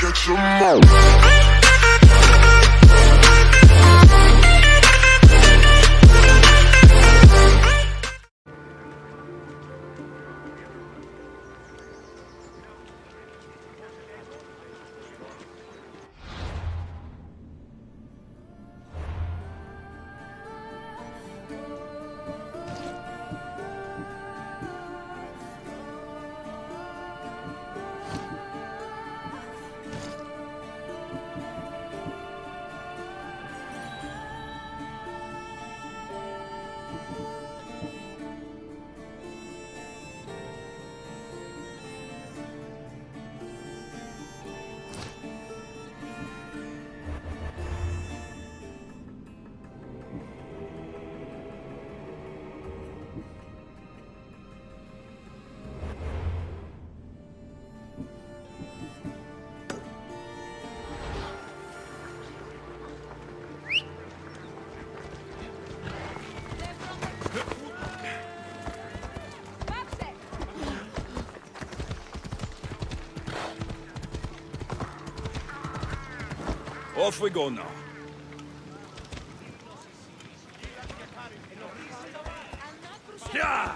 catch 'em all. Off we go now. Yeah!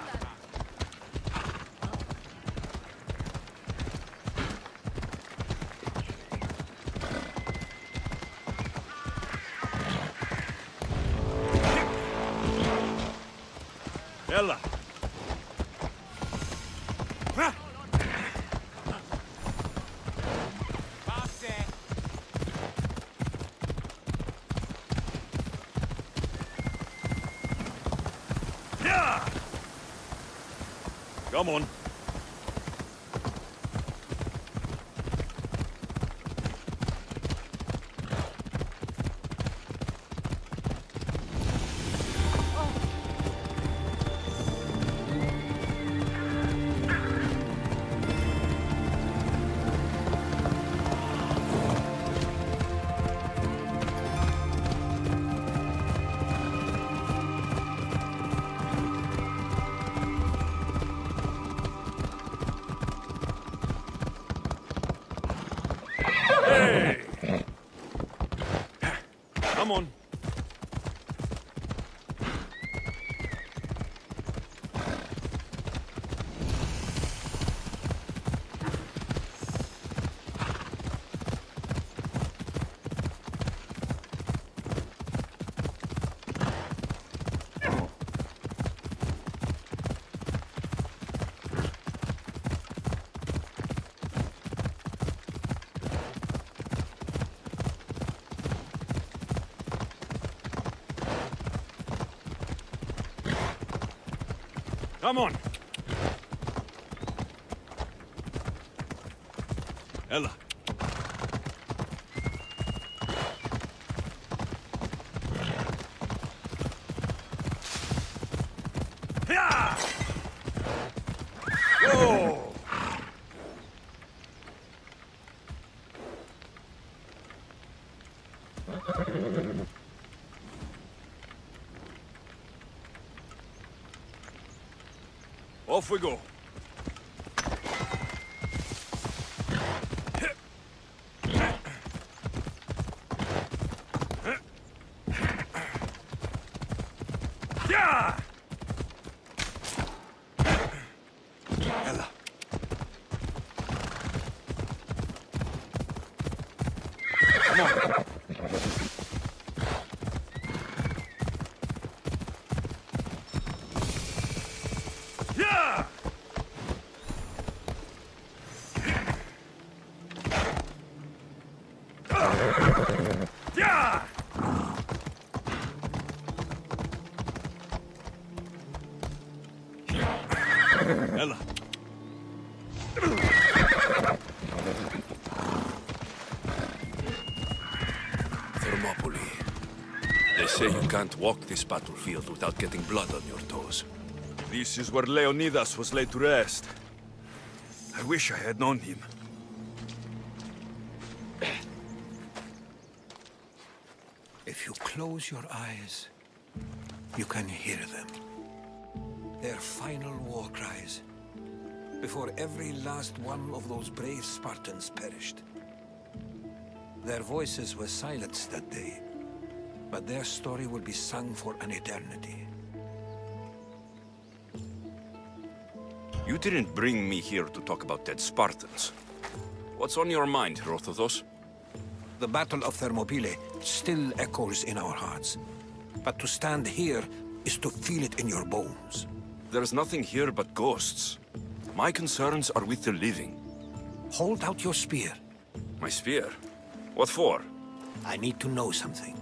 Ella. Come on. Hey! Come on. Come on. Ella. Yeah! Whoa! Off we go. Yeah! Ella. Come on. Yeah! Yeah! Ella. Thermopylae. They say you can't walk this battlefield without getting blood on your toes. This is where Leonidas was laid to rest. I wish I had known him. If you close your eyes, you can hear them. Their final war cries, before every last one of those brave Spartans perished. Their voices were silenced that day, but their story will be sung for an eternity. You didn't bring me here to talk about dead Spartans. What's on your mind, Herodotus? The Battle of Thermopylae still echoes in our hearts. But to stand here is to feel it in your bones. There's nothing here but ghosts. My concerns are with the living. Hold out your spear. My spear? What for? I need to know something.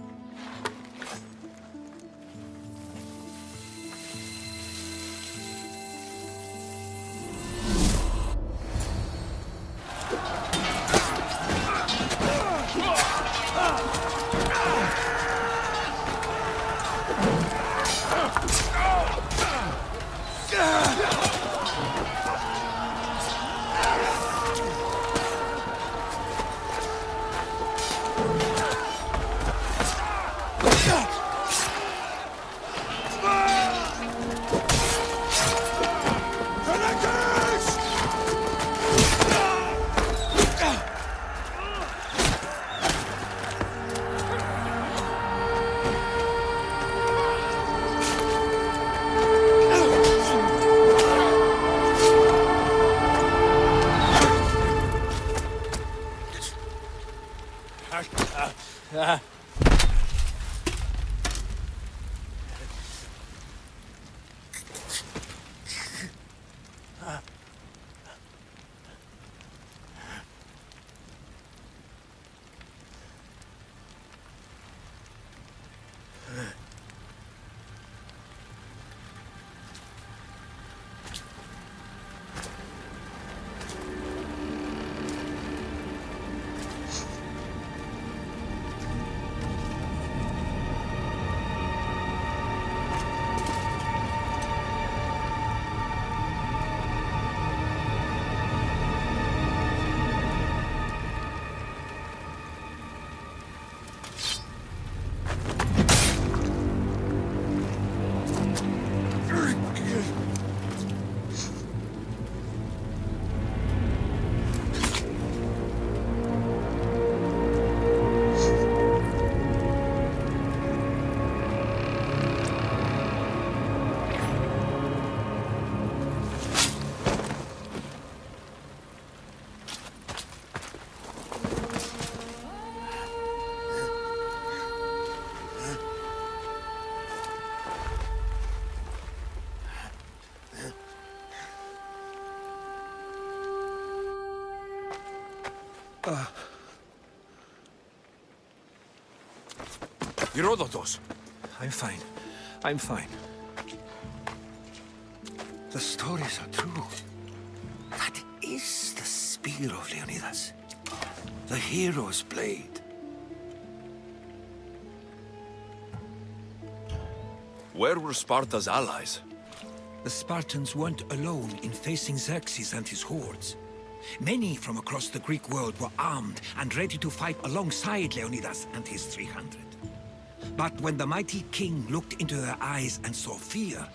Herodotus! I'm fine. I'm fine. The stories are true. That is the spear of Leonidas. The hero's blade. Where were Sparta's allies? The Spartans weren't alone in facing Xerxes and his hordes. Many from across the Greek world were armed and ready to fight alongside Leonidas and his 300. But when the mighty king looked into their eyes and saw fear,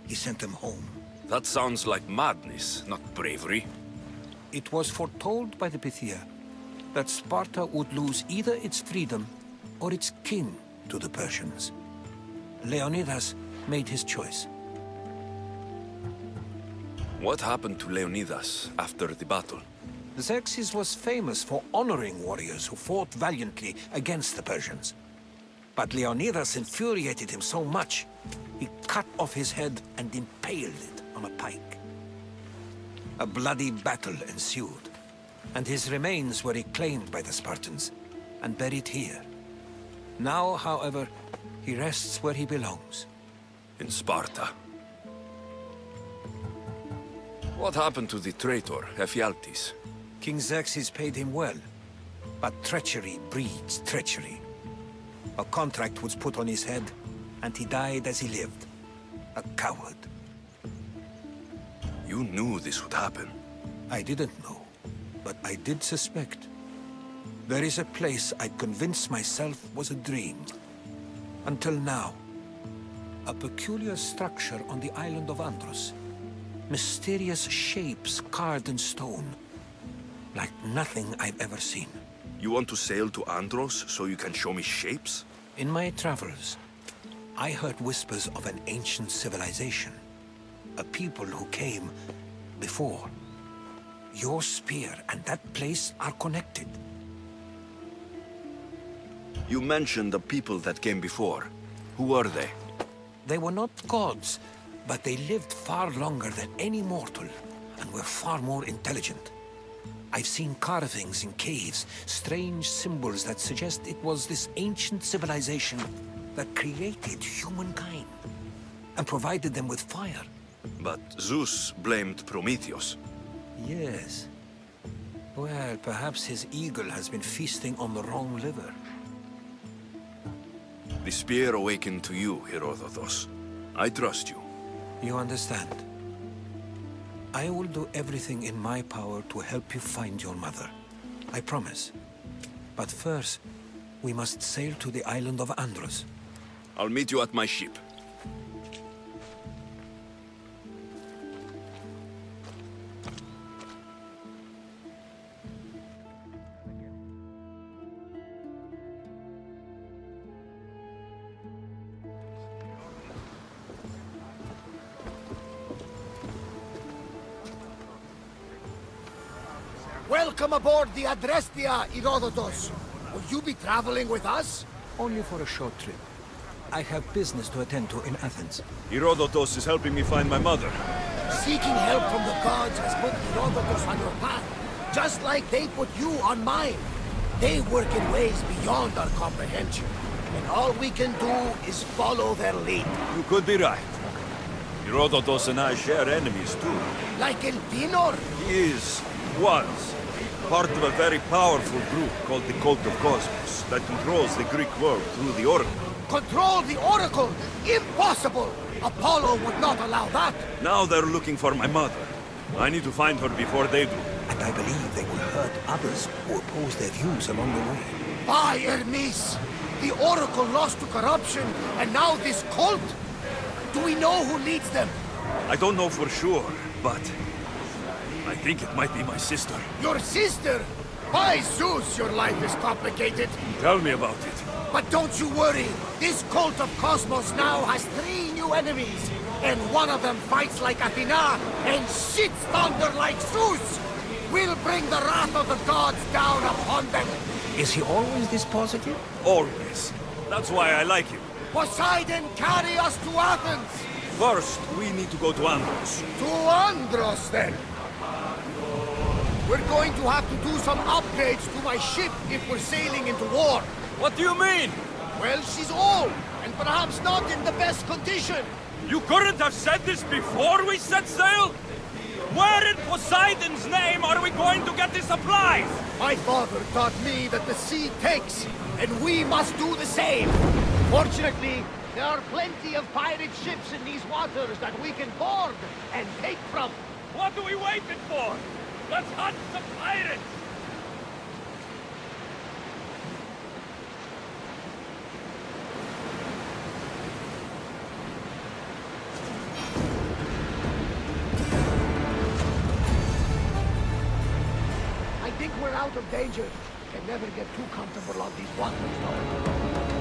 he sent them home. That sounds like madness, not bravery. It was foretold by the Pythia that Sparta would lose either its freedom or its king to the Persians. Leonidas made his choice. What happened to Leonidas after the battle? Xerxes was famous for honoring warriors who fought valiantly against the Persians. But Leonidas infuriated him so much, he cut off his head and impaled it on a pike. A bloody battle ensued, and his remains were reclaimed by the Spartans and buried here. Now, however, he rests where he belongs. In Sparta. What happened to the traitor, Ephialtes? King Xerxes paid him well, but treachery breeds treachery. A contract was put on his head, and he died as he lived. A coward. You knew this would happen. I didn't know, but I did suspect. There is a place I'd convinced myself was a dream. Until now. A peculiar structure on the island of Andros. Mysterious shapes carved in stone. Like nothing I've ever seen. You want to sail to Andros so you can show me shapes? In my travels, I heard whispers of an ancient civilization. A people who came before. Your spear and that place are connected. You mentioned the people that came before. Who are they? They were not gods, but they lived far longer than any mortal, and were far more intelligent. I've seen carvings in caves, strange symbols that suggest it was this ancient civilization that created humankind, and provided them with fire. But Zeus blamed Prometheus. Yes. Well, perhaps his eagle has been feasting on the wrong liver. The spear awakened to you, Herodotus. I trust you. You understand? I will do everything in my power to help you find your mother. I promise. But first, we must sail to the island of Andros. I'll meet you at my ship. Welcome aboard the Adrestia, Herodotus. Will you be traveling with us? Only for a short trip. I have business to attend to in Athens. Herodotus is helping me find my mother. Seeking help from the gods has put Herodotus on your path, just like they put you on mine. They work in ways beyond our comprehension, and all we can do is follow their lead. You could be right. Herodotus and I share enemies too. Like Elpinor? He was, part of a very powerful group called the Cult of Cosmos that controls the Greek world through the Oracle. Control the Oracle? Impossible! Apollo would not allow that! Now they're looking for my mother. I need to find her before they do. And I believe they will hurt others who oppose their views along the way. By Hermes! The Oracle lost to corruption, and now this cult? Do we know who leads them? I don't know for sure, but I think it might be my sister. Your sister? By Zeus, your life is complicated. Tell me about it. But don't you worry. This cult of Cosmos now has 3 new enemies. And one of them fights like Athena and shits thunder like Zeus. We'll bring the wrath of the gods down upon them. Is he always this positive? Always. That's why I like him. Poseidon, carry us to Athens. First, we need to go to Andros. To Andros, then. We're going to have to do some upgrades to my ship if we're sailing into war. What do you mean? Well, she's old, and perhaps not in the best condition. You couldn't have said this before we set sail? Where in Poseidon's name are we going to get the supplies? My father taught me that the sea takes, and we must do the same. Fortunately, there are plenty of pirate ships in these waters that we can board and take from. What are we waiting for? Let's hunt some pirates! I think we're out of danger. Can never get too comfortable on these waters, though.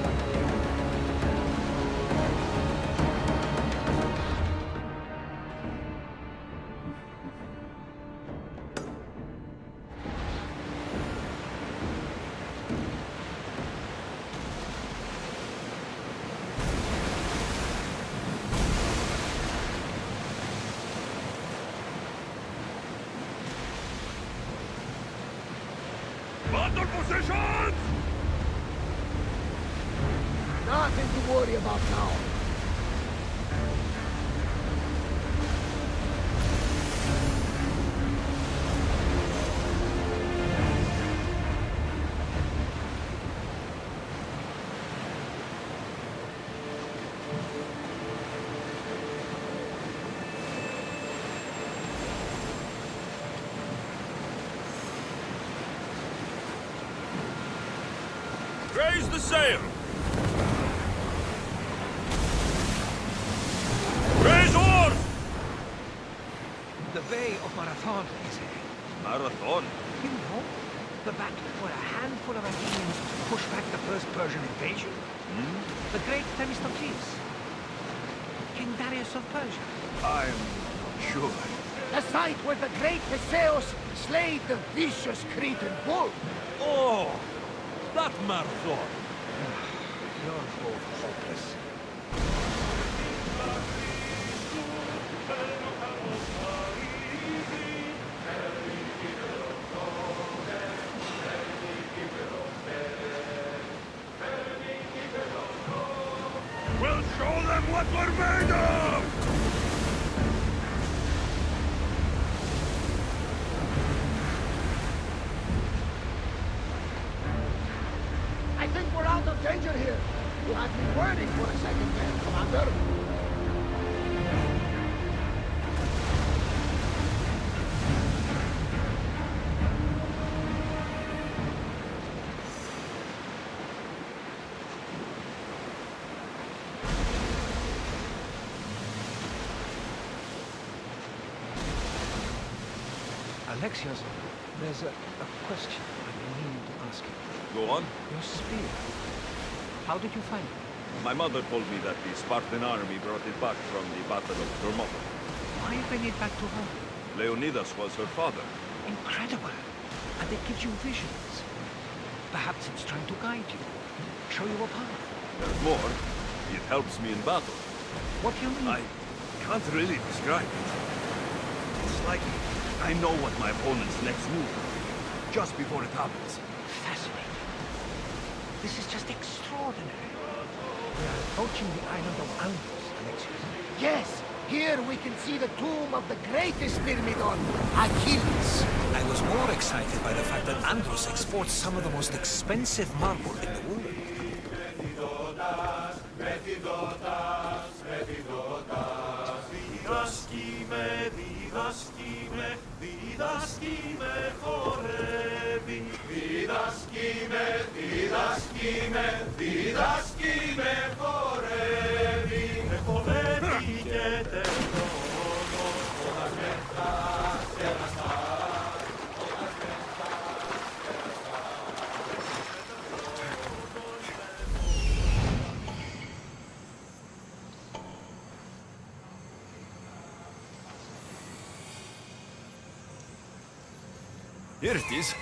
Battle positions! Nothing to worry about now. Raise the sail! Raise oars! The Bay of Marathon, they say. Marathon? You know, the battle where a handful of Athenians pushed back the first Persian invasion? The great Themistocles, King Darius of Persia. I'm not sure. The site where the great Theseus slayed the vicious Cretan bull. Oh, that Marathon. You're both hopeless. We'll show them what we're made of! I think we're out of danger here. You had me worried for a second there, Commander. Alexios, there's a question I've been meaning to ask you. Go on. Your spear. How did you find it? My mother told me that the Spartan army brought it back from the Battle of Thermopylae. Why bring it back to her? Leonidas was her father. Incredible. And it gives you visions. Perhaps it's trying to guide you. Show you a path. There's more. It helps me in battle. What do you mean? I can't really describe it. It's like I know what my opponent's next move will be, just before it happens. Fascinating. This is just extraordinary. We are approaching the island of Andros, Alexios. Yes, here we can see the tomb of the greatest Myrmidon, Achilles. I was more excited by the fact that Andros exports some of the most expensive marble in the world. Here it is.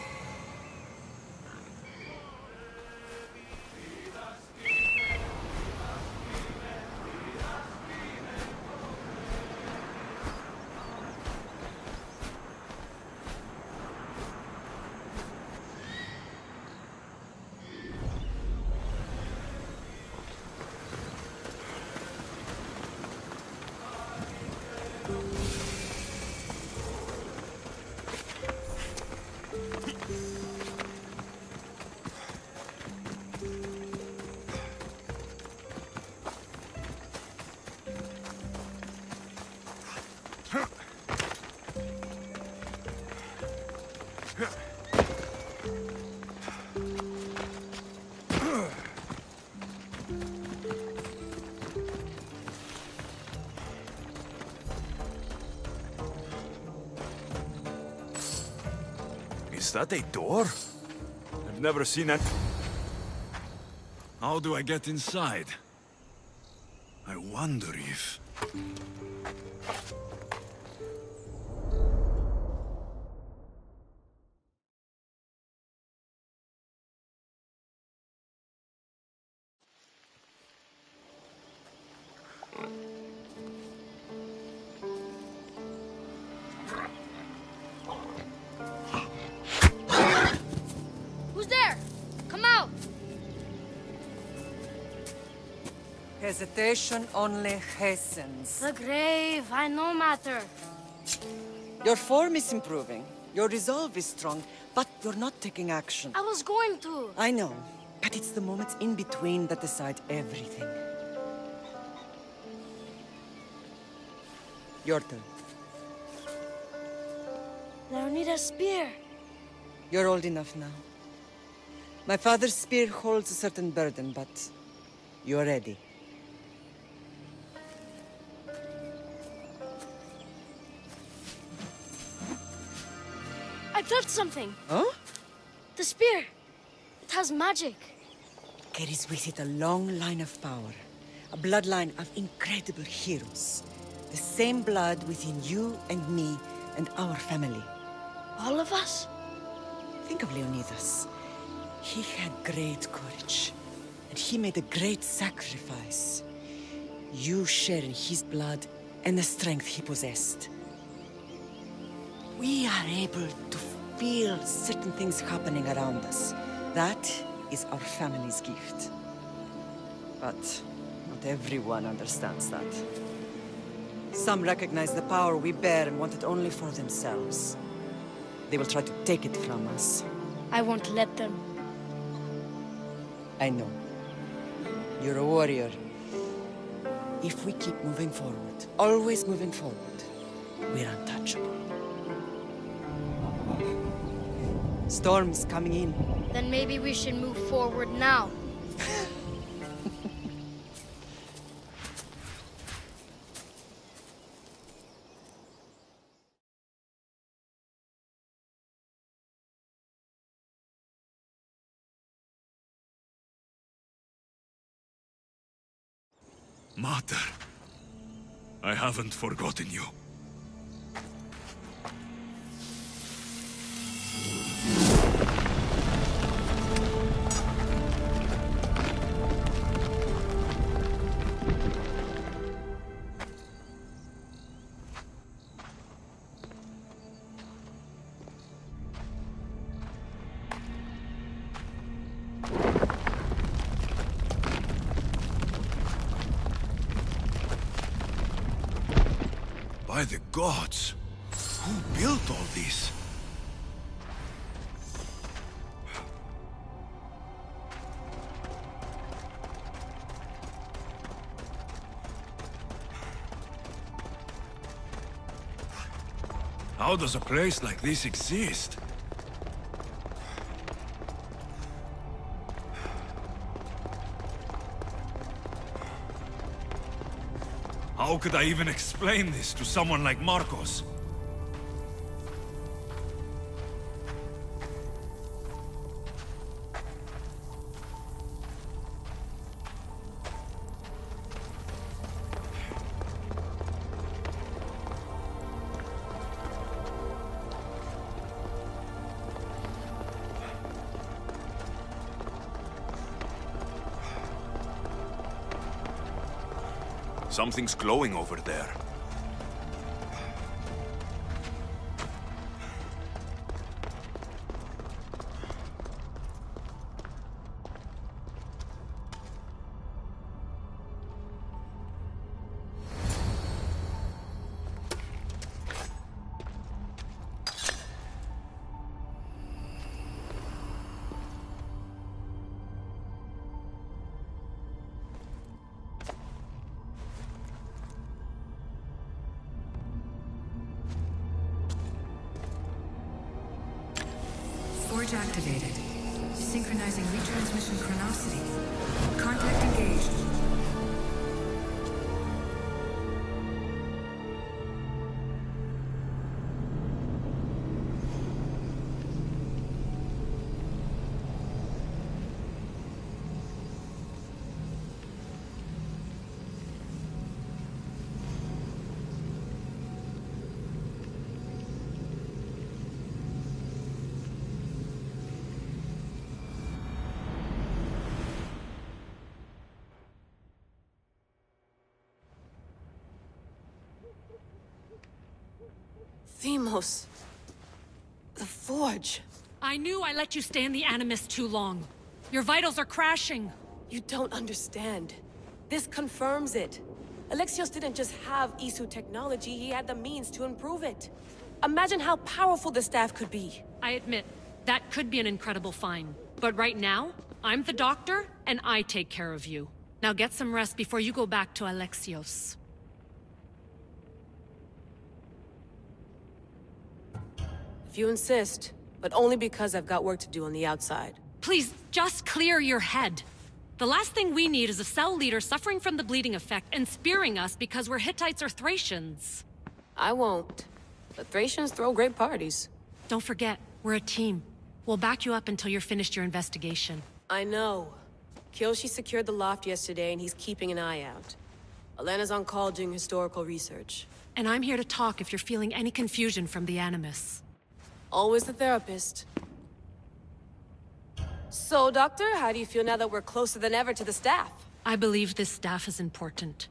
Is that a door? I've never seen it. How do I get inside? I wonder if... Who's there? Come out! Hesitation only hastens. The grave, I no matter. Your form is improving. Your resolve is strong, but you're not taking action. I was going to. I know, but it's the moments in between that decide everything. Your turn. Leonidas' spear. You're old enough now. My father's spear holds a certain burden, but you're ready. I felt something. Huh? The spear. It has magic. Carries with it a long line of power. A bloodline of incredible heroes. The same blood within you and me and our family. All of us? Think of Leonidas. He had great courage. And he made a great sacrifice. You share in his blood and the strength he possessed. We are able to feel certain things happening around us. That is our family's gift. But not everyone understands that. Some recognize the power we bear and want it only for themselves. They will try to take it from us. I won't let them. I know. You're a warrior. If we keep moving forward, always moving forward, we're untouchable. Storm's coming in. Then maybe we should move forward now. Mater, I haven't forgotten you. By the gods! Who built all this? How does a place like this exist? How could I even explain this to someone like Marcos? Something's glowing over there. Forge activated. Synchronizing retransmission chronicity. Contact engaged. Themos. The Forge. I knew I let you stay in the Animus too long. Your vitals are crashing. You don't understand. This confirms it. Alexios didn't just have Isu technology, he had the means to improve it. Imagine how powerful the staff could be. I admit, that could be an incredible find. But right now, I'm the doctor, and I take care of you. Now get some rest before you go back to Alexios. If you insist, but only because I've got work to do on the outside. Please, just clear your head. The last thing we need is a cell leader suffering from the bleeding effect and spearing us because we're Hittites or Thracians. I won't. But Thracians throw great parties. Don't forget, we're a team. We'll back you up until you're finished your investigation. I know. Kyoshi secured the loft yesterday, and he's keeping an eye out. Elena's on call doing historical research. And I'm here to talk if you're feeling any confusion from the Animus. Always the therapist. So, Doctor, how do you feel now that we're closer than ever to the staff? I believe this staff is important.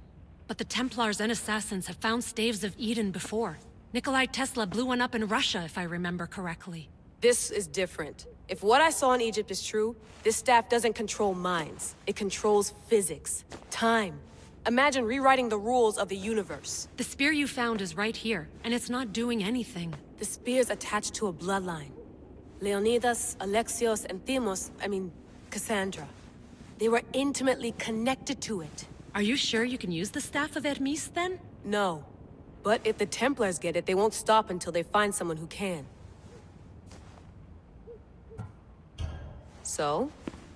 But the Templars and Assassins have found staves of Eden before. Nikolai Tesla blew one up in Russia, if I remember correctly. This is different. If what I saw in Egypt is true, this staff doesn't control minds. It controls physics, time. Imagine rewriting the rules of the universe. The spear you found is right here, and it's not doing anything. The spear's attached to a bloodline. Leonidas, Alexios, and Cassandra. They were intimately connected to it. Are you sure you can use the Staff of Hermes, then? No. But if the Templars get it, they won't stop until they find someone who can. So,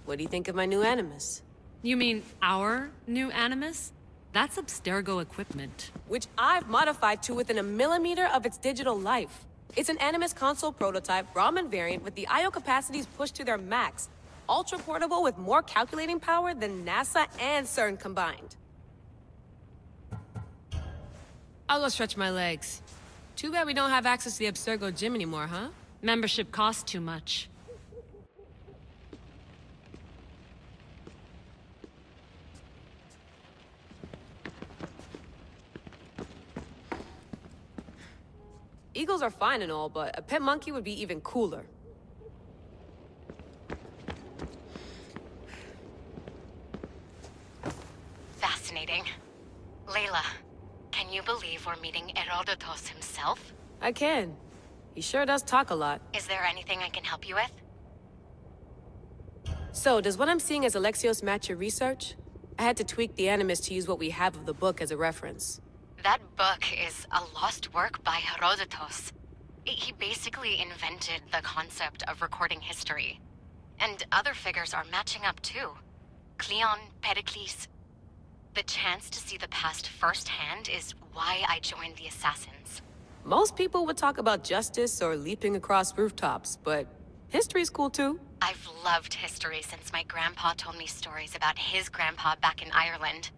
what do you think of my new Animus? You mean our new Animus? That's Abstergo equipment. Which I've modified to within a millimeter of its digital life. It's an Animus console prototype, Brahmin variant with the I/O capacities pushed to their max. Ultra portable with more calculating power than NASA and CERN combined. I'll go stretch my legs. Too bad we don't have access to the Abstergo gym anymore, huh? Membership costs too much. Eagles are fine and all, but a pet monkey would be even cooler. Fascinating. Layla, can you believe we're meeting Herodotus himself? I can. He sure does talk a lot. Is there anything I can help you with? So, does what I'm seeing as Alexios match your research? I had to tweak the Animus to use what we have of the book as a reference. That book is a lost work by Herodotus. He basically invented the concept of recording history. And other figures are matching up too. Cleon, Pericles. The chance to see the past firsthand is why I joined the Assassins. Most people would talk about justice or leaping across rooftops, but history's cool too. I've loved history since my grandpa told me stories about his grandpa back in Ireland.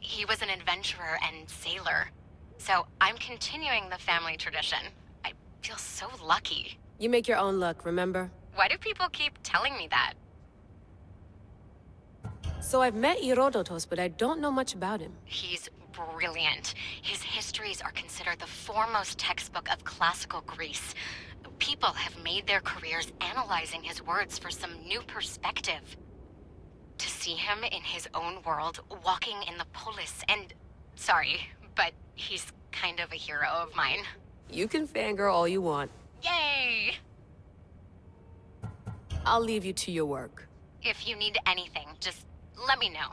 He was an adventurer and sailor, so I'm continuing the family tradition. I feel so lucky. You make your own luck, remember? Why do people keep telling me that? So I've met Herodotus, but I don't know much about him. He's brilliant. His histories are considered the foremost textbook of classical Greece. People have made their careers analyzing his words for some new perspective. To see him in his own world, walking in the polis, and... Sorry, but he's kind of a hero of mine. You can fangirl all you want. Yay! I'll leave you to your work. If you need anything, just let me know.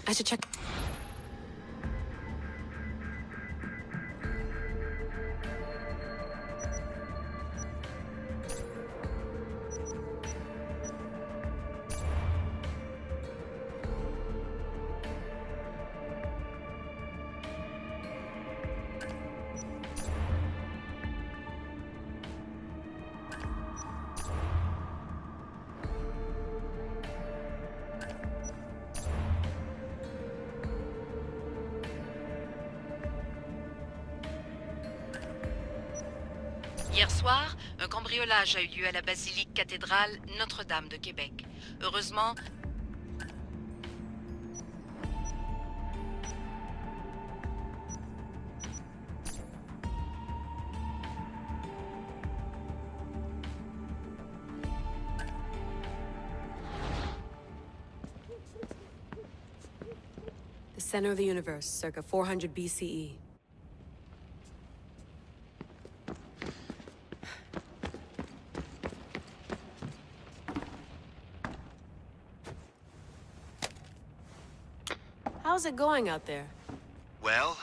I should check... Hier soir, un cambriolage a eu lieu à la basilique cathédrale Notre-Dame de Québec. Heureusement... The center of the universe, circa 400 BCE. How's it going out there? Well,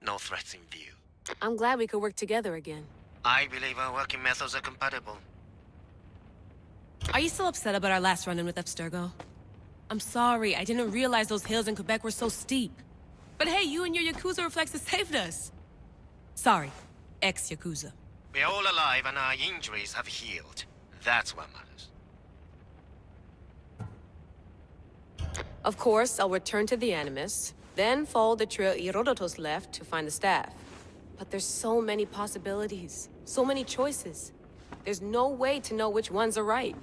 no threats in view. I'm glad we could work together again. I believe our working methods are compatible. Are you still upset about our last run-in with Abstergo? I'm sorry, I didn't realize those hills in Quebec were so steep. But hey, you and your Yakuza reflexes saved us. Sorry, ex-Yakuza. We're all alive and our injuries have healed. That's what matters. Of course, I'll return to the Animus, then follow the trail Herodotus left to find the staff. But there's so many possibilities, so many choices. There's no way to know which ones are right.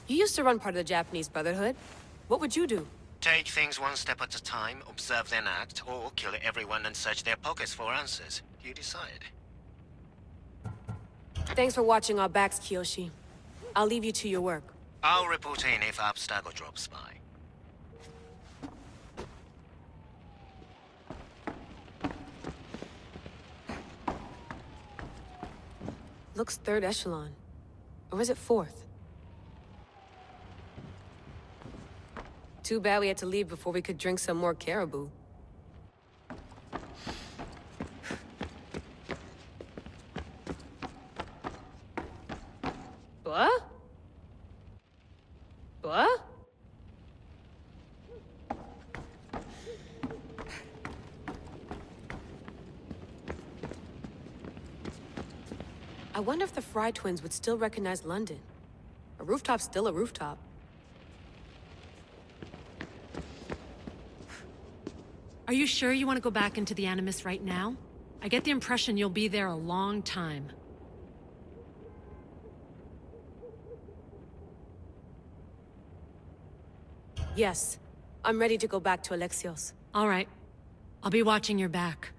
You used to run part of the Japanese Brotherhood. What would you do? Take things one step at a time, observe then act, or kill everyone and search their pockets for answers. You decide. Thanks for watching our backs, Kiyoshi. I'll leave you to your work. I'll report in if Abstago drops by. Looks third echelon. Or is it fourth? Too bad we had to leave before we could drink some more caribou. What? What? I wonder if the Fry twins would still recognize London. A rooftop's still a rooftop. Are you sure you want to go back into the Animus right now? I get the impression you'll be there a long time. Yes. I'm ready to go back to Alexios. All right. I'll be watching your back.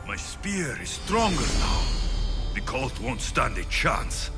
My spear is stronger now. The cult won't stand a chance.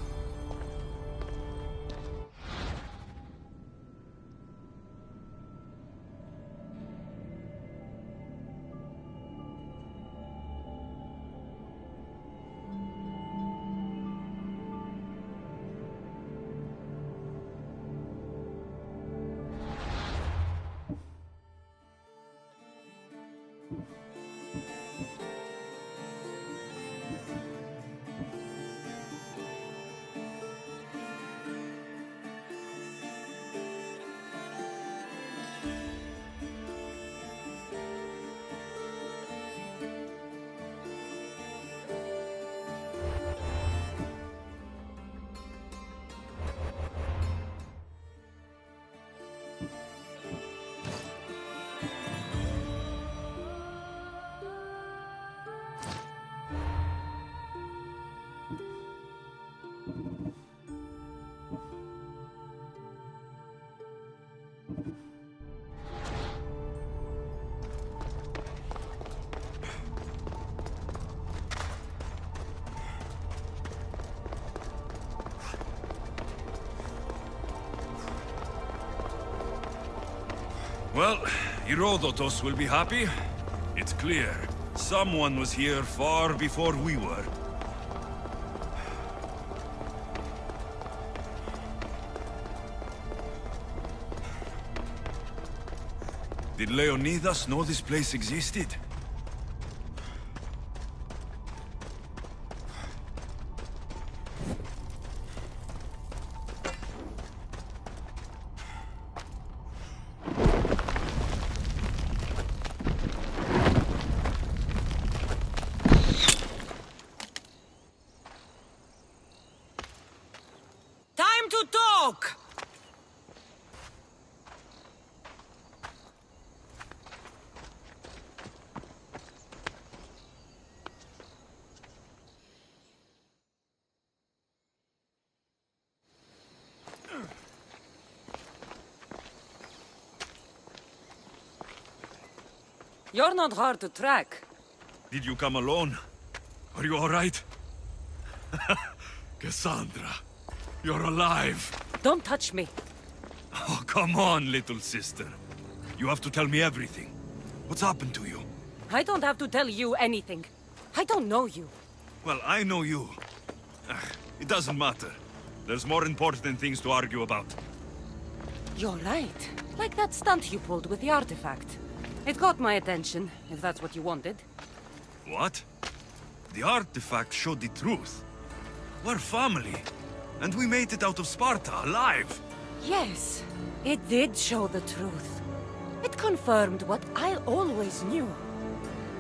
Well, Herodotus will be happy. It's clear. Someone was here far before we were. Did Leonidas know this place existed? Time to talk! You're not hard to track. Did you come alone? Are you all right? Cassandra, you're alive. Don't touch me. Oh, come on, little sister. You have to tell me everything. What's happened to you? I don't have to tell you anything. I don't know you. Well, I know you. It doesn't matter. There's more important things to argue about. You're right. Like that stunt you pulled with the artifact. It got my attention, if that's what you wanted. What? The artifact showed the truth. We're family. And we made it out of Sparta, alive. Yes, it did show the truth. It confirmed what I always knew.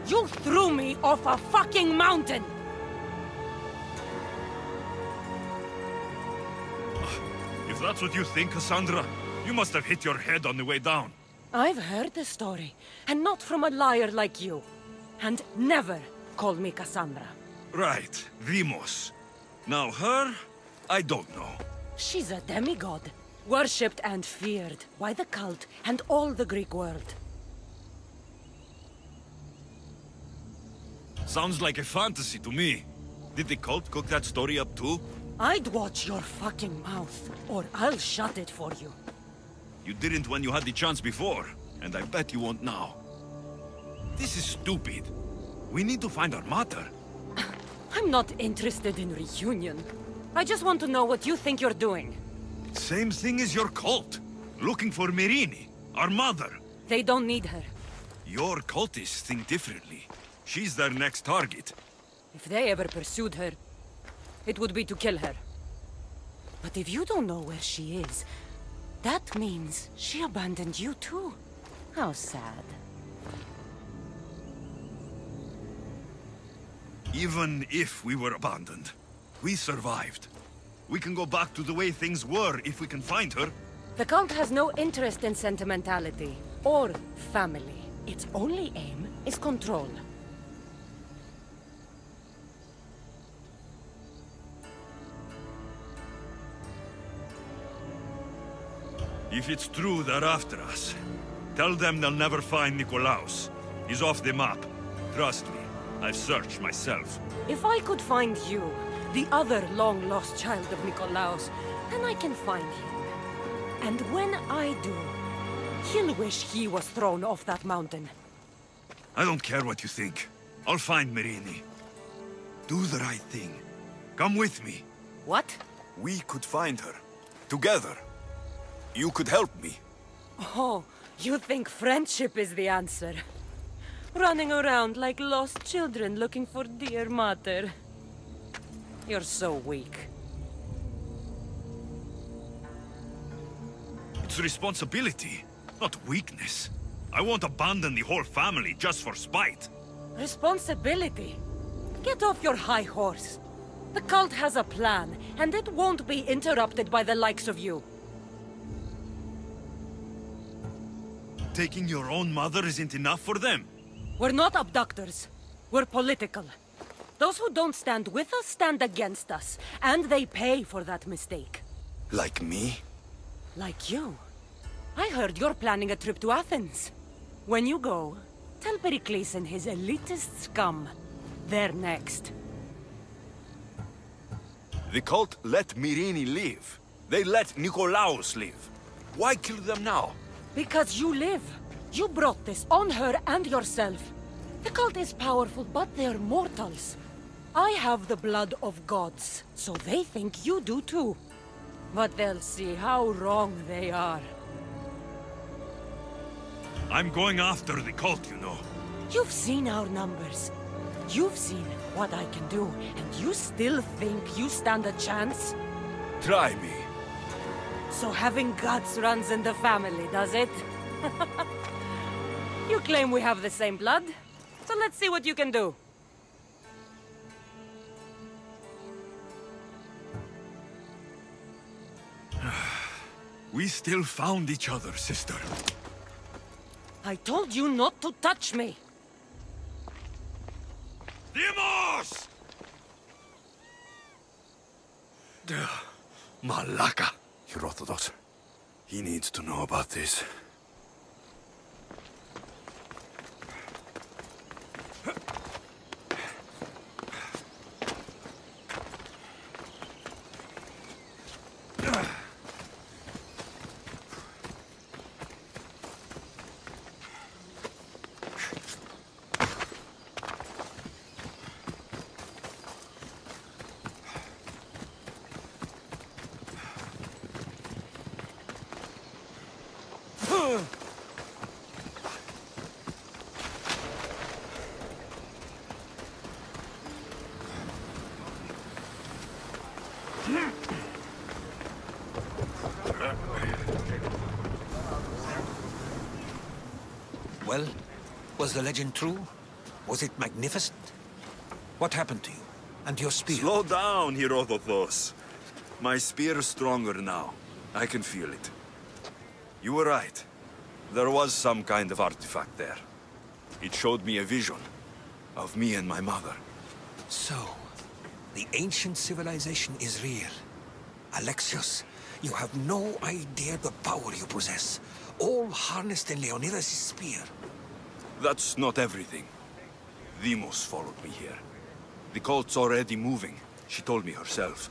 You threw me off a fucking mountain! If that's what you think, Cassandra, you must have hit your head on the way down. I've heard the story, and not from a liar like you. And never call me Cassandra. Right, Demos. Now her, I don't know. She's a demigod, worshipped and feared by the cult and all the Greek world. Sounds like a fantasy to me. Did the cult cook that story up too? I'd watch your fucking mouth, or I'll shut it for you. You didn't when you had the chance before, and I bet you won't now. This is stupid. We need to find our mother. I'm not interested in reunion. I just want to know what you think you're doing. Same thing as your cult. Looking for Myrrine, our mother. They don't need her. Your cultists think differently. She's their next target. If they ever pursued her, it would be to kill her. But if you don't know where she is, that means she abandoned you too. How sad. Even if we were abandoned, we survived. We can go back to the way things were if we can find her. The cult has no interest in sentimentality or family. Its only aim is control. If it's true they're after us, tell them they'll never find Nikolaos. He's off the map. Trust me, I've searched myself. If I could find you, the other long-lost child of Nikolaos, then I can find him. And when I do, he'll wish he was thrown off that mountain. I don't care what you think. I'll find Myrrine. Do the right thing. Come with me. What? We could find her. Together. You could help me. Oh, you think friendship is the answer? Running around like lost children looking for dear mother. You're so weak. It's responsibility, not weakness. I won't abandon the whole family just for spite. Responsibility? Get off your high horse. The cult has a plan, and it won't be interrupted by the likes of you. Taking your own mother isn't enough for them. We're not abductors. We're political. Those who don't stand with us stand against us, and they pay for that mistake. Like me? Like you. I heard you're planning a trip to Athens. When you go, tell Pericles and his elitist scum they're next. The cult let Myrrine live. They let Nikolaos live. Why kill them now? Because you live. You brought this on her and yourself. The cult is powerful, but they're mortals. I have the blood of gods, so they think you do too. But they'll see how wrong they are. I'm going after the cult, you know. You've seen our numbers. You've seen what I can do, and you still think you stand a chance? Try me. So having guts runs in the family, does it? You claim we have the same blood, so let's see what you can do. We still found each other, sister. I told you not to touch me! Demos! Malaka. Herodotus. He needs to know about this. Was the legend true? Was it magnificent? What happened to you? And your spear? Slow down, Herodotus. My spear is stronger now. I can feel it. You were right. There was some kind of artifact there. It showed me a vision of me and my mother. So, the ancient civilization is real. Alexios, you have no idea the power you possess. All harnessed in Leonidas' spear. That's not everything. Deimos followed me here. The cult's already moving, she told me herself.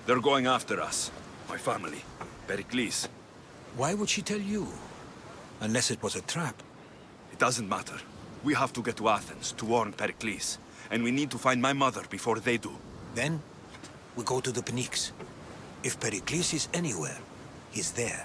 They're going after us. My family. Pericles. Why would she tell you? Unless it was a trap. It doesn't matter. We have to get to Athens to warn Pericles. And we need to find my mother before they do. Then, we go to the Pnyx. If Pericles is anywhere, he's there.